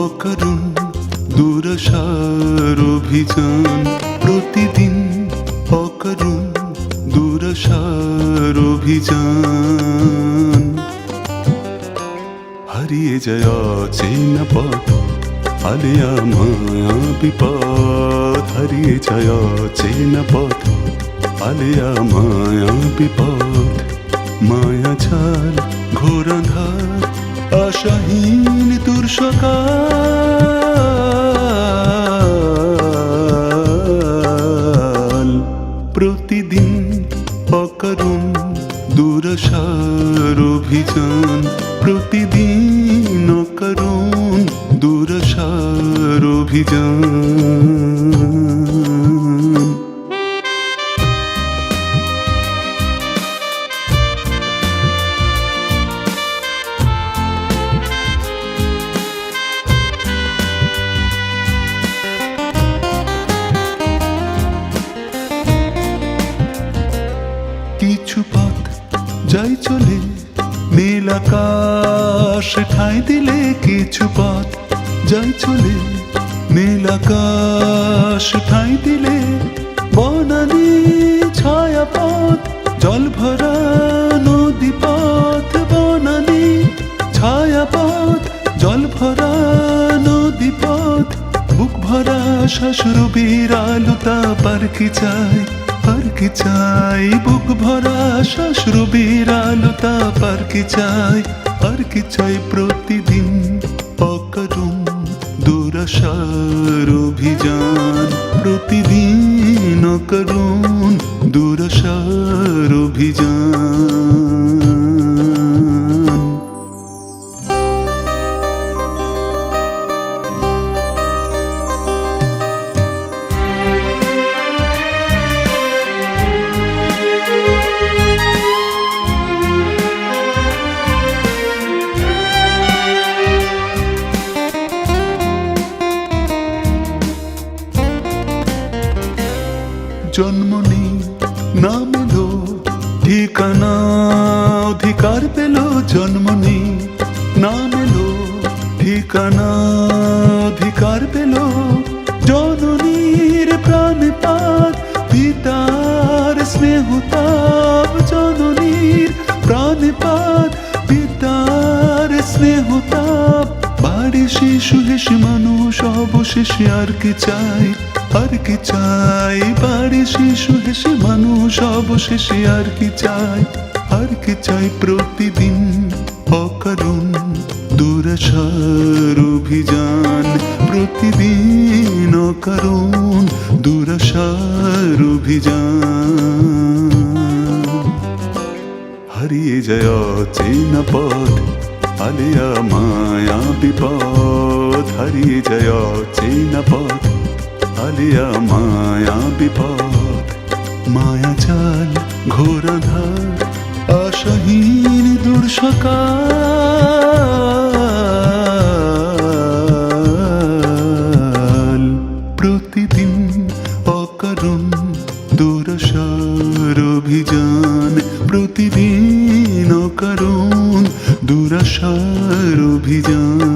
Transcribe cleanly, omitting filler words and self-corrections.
অকারণ দুরাশার অভিযান, প্রতিদিন অকারণ দুরাশার অভিযান। হারিয়ে যায় অচেনা পথ, আলেয়া মায়া বিপদ। হারিয়ে যায় অচেনা পথ, আলেয়া মায়া বিপদ। মায়া ছাল ঘোর আঁধার, আশাহীন দূর সকাল। প্রতিদিন অকারণ দুরাশার অভিযান, প্রতিদিন অকারণ দুরাশার অভিযান। কিছু পথ যাই চলে নীল আকাশ ঠাঁই দিলে, কিছু পথ যাই চলে নীল আকাশ ঠাঁই দিলে। বনানী ছায়া পথ, জল ভরা নদী পথ। বনানী ছায়া পথ, জল ভরা নদী পথ। বুক ভরা শ্বাসর বিরালতা, পার কি চাই আর কি চাই। বুক ভরা শ্বাসর বিরালতা, পার কি চাই আর কি চাই। প্রতিদিন অকারণ দুরাশার অভিযান, প্রতিদিন অকারণ দুরাশার অভিযান। জন্ম নেই নাম এলো, ঠিকানা অধিকার পেল। জন্ম নেই নাম এলো, ঠিকানা অধিকার পেল। জননীর প্রাণপাত, পিতার স্নেহতাপ। জননীর প্রাণপাত, পিতার স্নেহতাপ। বাড়ি শিশু হেসে মানুষ অবশেষে আর কি চাই আর কি চাই। বাড়ি শিশু হেসে মানুষ অবশেষে আর কি চাই আর কি চাই। প্রতিদিন অকারণ দুরাশার অভিযান, প্রতিদিন অকারণ দুরাশার অভিযান। হারিয়ে যায় অচেনা পথ, আলেয়া মায়া বিপদ। হারিয়ে যায় অচেনা পথ, আলেয়া মায়া বিপদ। মায়া জাল ঘোর আঁধার, আশাহীন দূর সকাল। প্রতিদিন অকারণ দুরাশার অভিযান, প্রতিদিন অকারণ দুরাশার অভিযান।